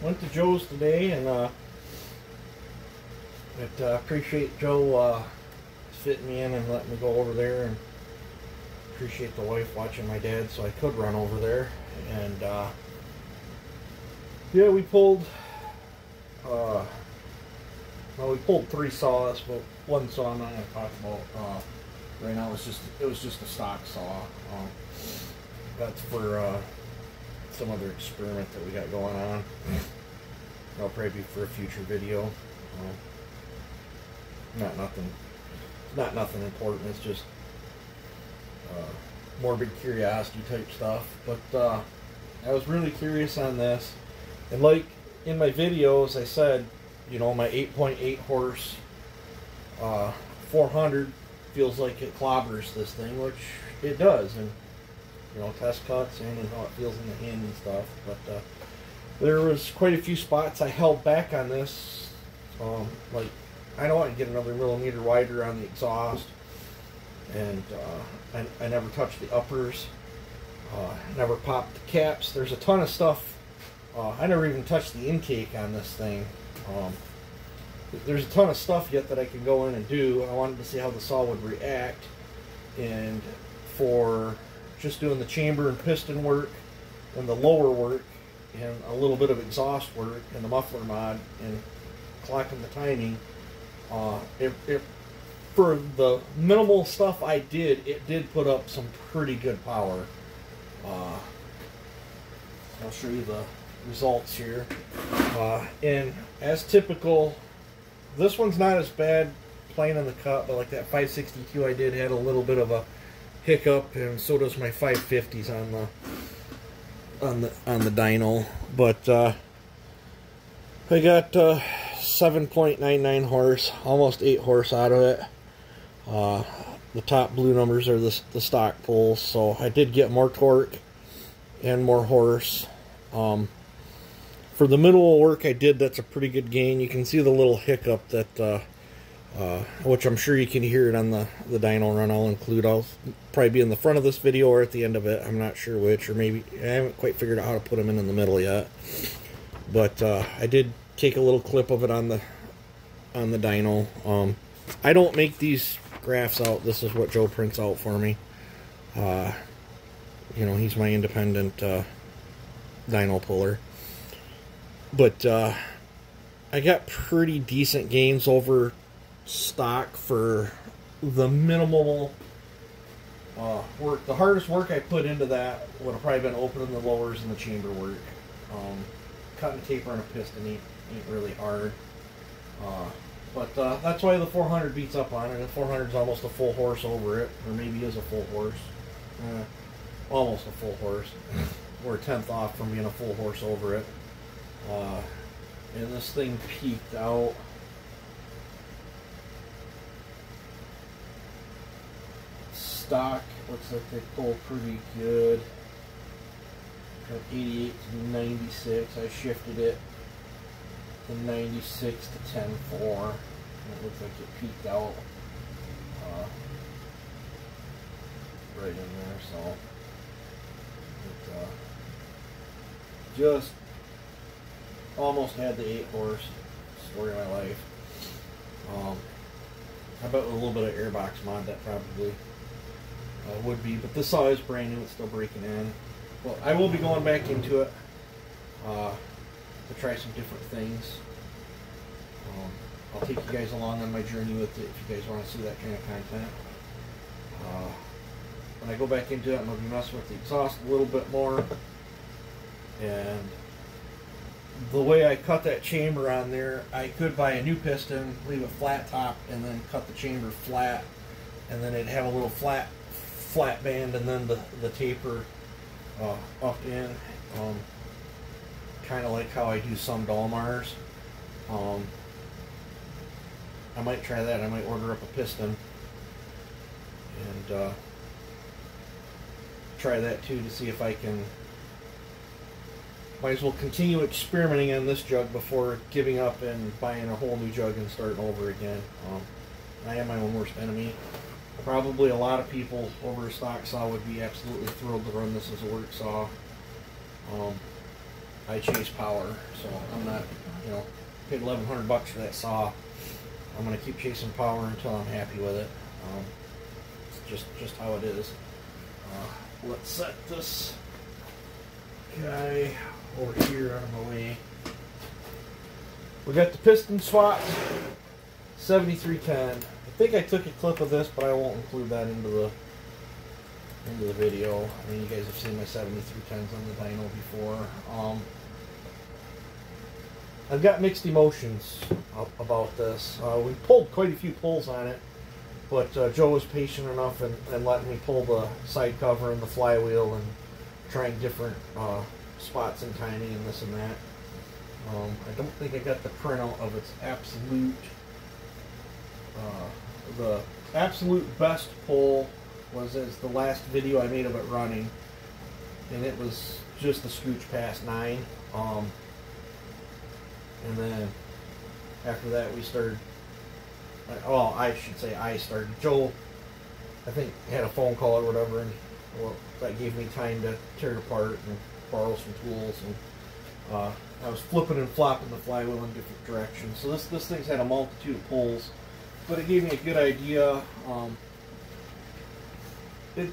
went to Joe's today, and appreciate Joe fitting me in and letting me go over there, and appreciate the wife watching my dad so I could run over there. And yeah, we pulled well, we pulled 3 saws, but one saw I'm not going to talk about right now. It was just a stock saw. That's for some other experiment that we got going on. That'll probably be for a future video. Not nothing important. It's just morbid curiosity type stuff. But I was really curious on this, and like in my videos, I said, you know, my 8.8 horse 400 feels like it clobbers this thing, which it does, and you know, test cuts and how it feels in the hand and stuff. But there was quite a few spots I held back on this. Like, I know I can get another millimeter wider on the exhaust, and I never touched the uppers. Never popped the caps. There's a ton of stuff. I never even touched the intake on this thing. There's a ton of stuff yet that I can go in and do. I wanted to see how the saw would react, and for just doing the chamber and piston work and the lower work and a little bit of exhaust work and the muffler mod and clocking the timing, for the minimal stuff I did, it did put up some pretty good power. I'll show you the results here. And as typical, this one's not as bad playing in the cut, but like that 562 I did had a little bit of a hiccup, and so does my 550s on the dyno. But I got 7.99 horse, almost 8 horse out of it. The top blue numbers are the stock pulls, so I did get more torque and more horse. For the minimal work I did, that's a pretty good gain. You can see the little hiccup that, which I'm sure you can hear it on the dyno run. I'll probably be in the front of this video or at the end of it. I'm not sure which, or maybe I haven't quite figured out how to put them in the middle yet. But I did take a little clip of it on the dyno. I don't make these graphs out. This is what Joe prints out for me. You know, he's my independent dyno puller. But I got pretty decent gains over stock for the minimal work. The hardest work I put into that would have probably been opening the lowers and the chamber work. Cutting taper on a piston ain't really hard. But that's why the 400 beats up on it. The 400 is almost a full horse over it, or maybe is a full horse. Almost a full horse. We're a tenth off from being a full horse over it. And this thing peaked out stock. Looks like they pulled pretty good. From 88 to 96. I shifted it to 96 to 10.4. It looks like it peaked out right in there. So it just almost had the 8 horse. Story of my life. I bet with a little bit of airbox mod that probably would be, but this saw is brand new. It's still breaking in. Well, I will be going back into it to try some different things. I'll take you guys along on my journey with it if you guys want to see that kind of content. When I go back into it, I'm going to be messing with the exhaust a little bit more. And the way I cut that chamber on there, I could buy a new piston, leave a flat top, and then cut the chamber flat, and then it'd have a little flat band, and then the taper up in, kind of like how I do some Dalmars. I might try that. I might order up a piston and try that too, to see if I can. Might as well continue experimenting on this jug before giving up and buying a whole new jug and starting over again. I am my own worst enemy. Probably a lot of people over a stock saw would be absolutely thrilled to run this as a work saw. I chase power, so I'm not, you know, paid $1,100 for that saw. I'm gonna keep chasing power until I'm happy with it. It's just how it is. Let's set this guy over here out of my way. We got the piston swap, 7310. I think I took a clip of this, but I won't include that into the video. I mean, you guys have seen my 7310s on the dyno before. I've got mixed emotions about this. We pulled quite a few pulls on it, but Joe was patient enough and letting me pull the side cover and the flywheel and trying different spots and timing and this and that. I don't think I got the printout of its absolute, the absolute best pull was as the last video I made of it running, and it was just the scooch past 9. And then after that we started, well, I should say I started. Joe, I think, had a phone call or whatever, and well, that gave me time to tear it apart and borrow some tools, and I was flipping and flopping the flywheel in different directions. So this thing's had a multitude of pulls, but it gave me a good idea. It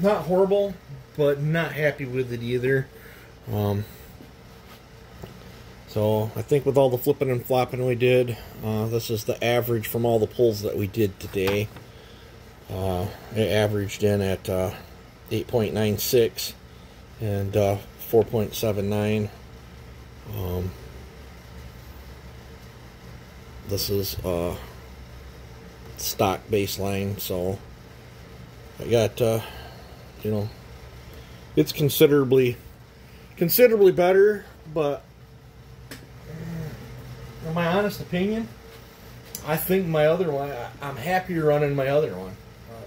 not horrible, but not happy with it either. So I think with all the flipping and flopping we did, this is the average from all the pulls that we did today. It averaged in at 8.96 and 4.79. This is stock baseline, so I got you know, it's considerably better, but in my honest opinion, I think my other one, I'm happier running my other one,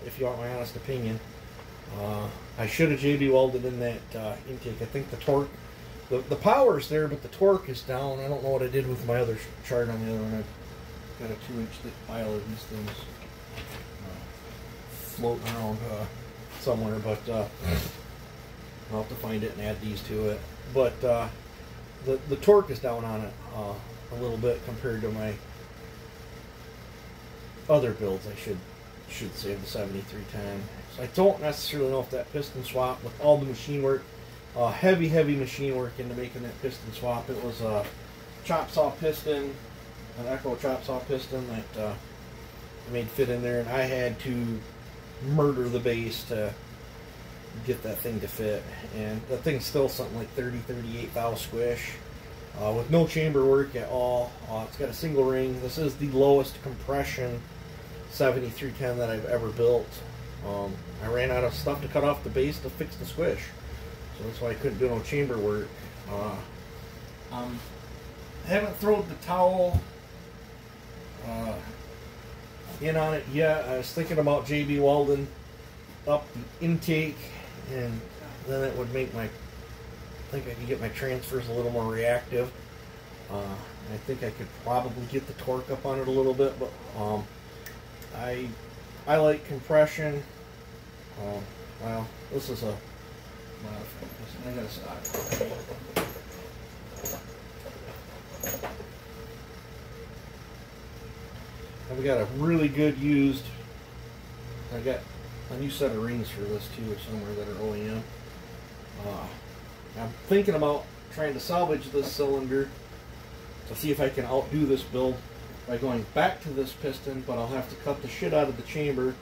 if you want my honest opinion. I should have JB welded in that intake. I think the torque, the power's there, but the torque is down. I don't know what I did with my other chart on the other one. I've got a 2-inch thick pile of these things floating around somewhere, but I'll have to find it and add these to it. But the torque is down on it a little bit compared to my other builds, I should say, the 7310. So I don't necessarily know if that piston swap, with all the machine work, heavy machine work into making that piston swap. It was a chop saw piston, an Echo chop saw piston that I made fit in there, and I had to murder the base to get that thing to fit. And that thing's still something like 38 thou squish, with no chamber work at all. It's got a single ring. This is the lowest compression 7310 that I've ever built. I ran out of stuff to cut off the base to fix the squish, so that's why I couldn't do no chamber work. I haven't thrown the towel in on it yet. I was thinking about JB welding up the intake, and then it would make my, I think I could get my transfers a little more reactive. I think I could probably get the torque up on it a little bit, but I like compression. Well, this is a I gotta stop. I've got a really good used. I got a new set of rings for this too somewhere that are OEM. I'm thinking about trying to salvage this cylinder to see if I can outdo this build by going back to this piston, but I'll have to cut the shit out of the chamber,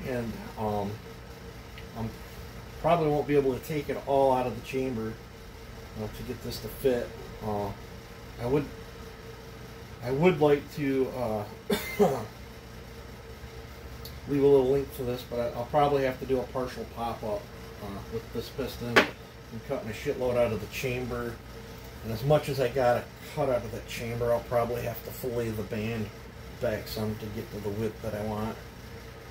and I'm probably won't be able to take it all out of the chamber to get this to fit. I would like to leave a little link for this, but I'll probably have to do a partial pop-up with this piston and cutting a shitload out of the chamber. And as much as I got to cut out of that chamber, I'll probably have to fillet the band back some to get to the width that I want.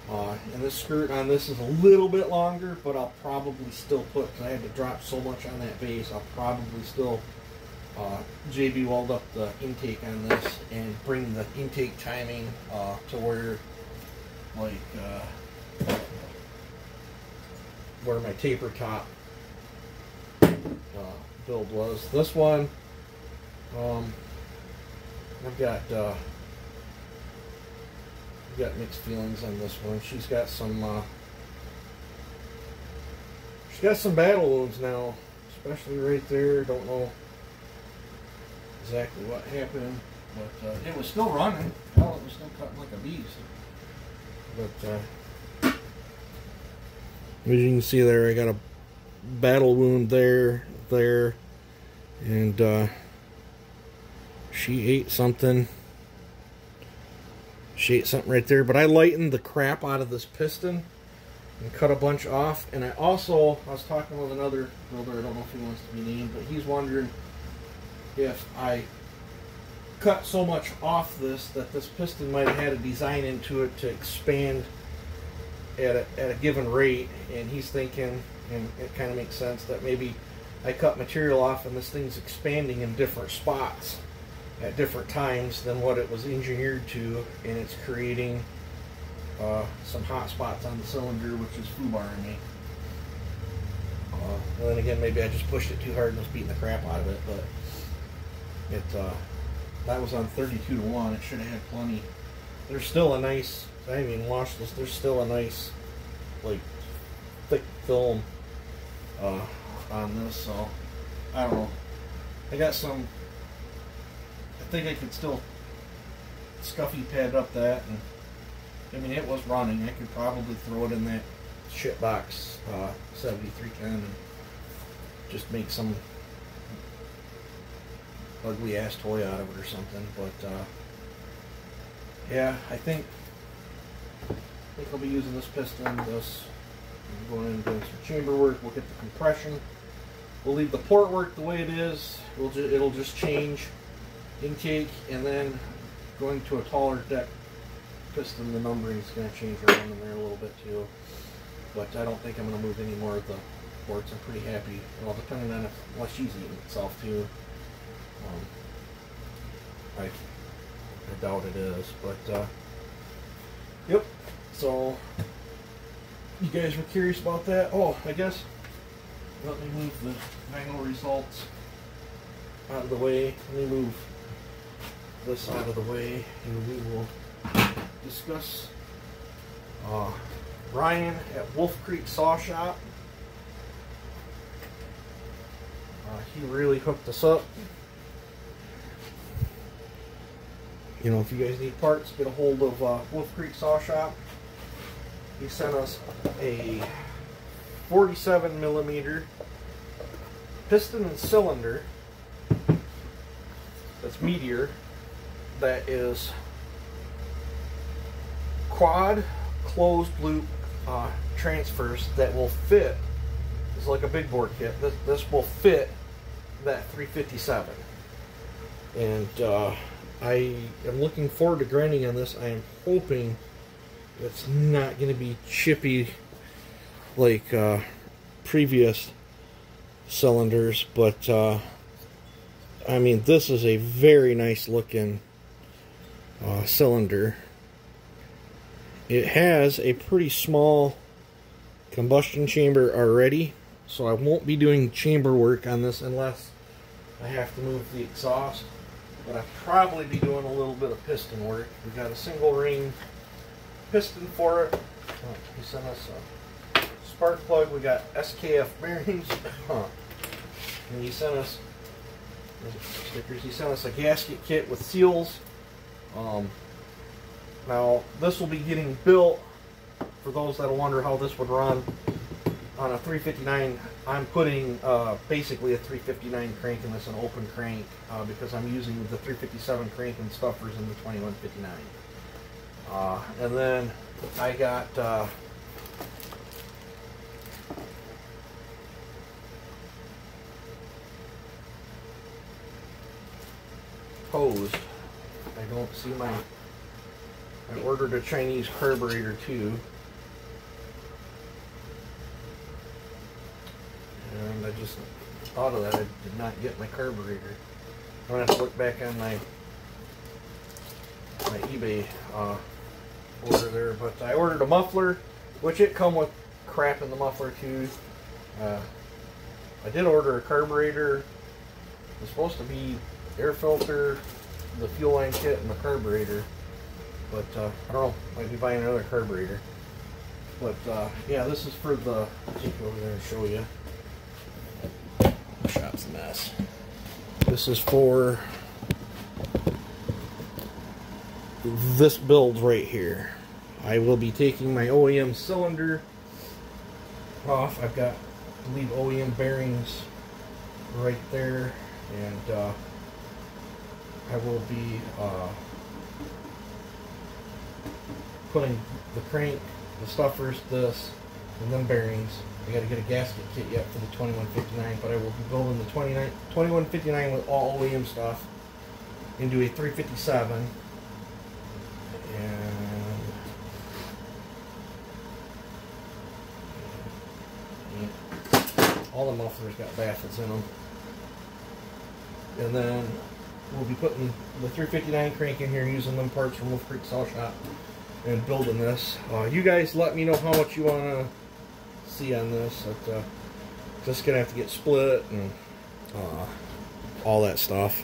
And this skirt on this is a little bit longer, but I'll probably still put, because I had to drop so much on that base, I'll probably still JB weld up the intake on this and bring the intake timing to where, like, where my taper top build was. This one, I've got mixed feelings on this one. She's got some battle wounds now, especially right there. Don't know exactly what happened, but it was still running. Hell, it was still cutting like a beast. But as you can see there, I got a battle wound there, and she ate something. She ate something right there, but I lightened the crap out of this piston and cut a bunch off. And I was talking with another builder, I don't know if he wants to be named, but he's wondering if I cut so much off this that this piston might have had a design into it to expand at a given rate. And he's thinking, and it kind of makes sense, that maybe I cut material off and this thing's expanding in different spots at different times than what it was engineered to, and it's creating some hot spots on the cylinder, which is foobarring me. And then again, maybe I just pushed it too hard and was beating the crap out of it, but that was on 32-to-1. It should have had plenty. There's still a nice, I haven't even washed this, there's still a nice, like, thick film on this, so I don't know. I got some, I think I could still scuffy pad up that, and I mean, it was running. I could probably throw it in that shitbox 7310 and just make some ugly ass toy out of it or something. But yeah, I think I'll be using this piston, going in and doing some chamber work. We'll get the compression. We'll leave the port work the way it is. It'll just change intake, and then going to a taller deck piston, the numbering is going to change around in there a little bit too. But I don't think I'm going to move any more of the ports. I'm pretty happy. Well, depending on what she's eating itself too. I doubt it is, but yep. So you guys were curious about that. Oh, I guess let me move the final results out of the way. Let me move this out of the way, and we will discuss Ryan at Wolf Creek Saw Shop. He really hooked us up. You know, if you guys need parts, get a hold of Wolf Creek Saw Shop. He sent us a 47mm piston and cylinder that's Meteor, that is quad closed loop transfers that will fit. It's like a big bore kit. This will fit that 357, and I am looking forward to grinding on this. I am hoping it's not going to be chippy like previous cylinders, but I mean, this is a very nice looking cylinder. It has a pretty small combustion chamber already, so I won't be doing chamber work on this unless I have to move the exhaust. But I'll probably be doing a little bit of piston work. We've got a single ring piston for it. He sent us a spark plug. We got SKF bearings. And he sent us stickers. He sent us a gasket kit with seals. Now this will be getting built. For those that wonder how this would run on a 359, I'm putting basically a 359 crank in this, an open crank, because I'm using the 357 crank and stuffers in the 2159. And then I got hosed. I don't see my. I ordered a Chinese carburetor too. And I just thought of that. I did not get my carburetor. I'm going to have to look back on my eBay order there. But I ordered a muffler, which it come with crap in the muffler too. I did order a carburetor It's supposed to be air filter, the fuel line kit, and the carburetor. But I don't know, might be buying another carburetor. But yeah, this is for the, I'll take it over there and show you. The shop's a mess. This is for this build right here. I will be taking my OEM cylinder off. I've got, I believe, OEM bearings right there, and I will be putting the crank, the stuffers, this, and then bearings. I got to get a gasket kit yet for the 2159, but I will be building the 2159 with all OEM stuff into a 357, and all the mufflers got baffles in them. And then we'll be putting the 359 crank in here, using them parts from Wolf Creek Saw Shop, and building this. You guys let me know how much you want to see on this. Just gonna have to get split and all that stuff.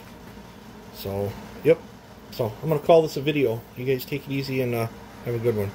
So, yep. So I'm gonna call this a video. You guys take it easy and have a good one.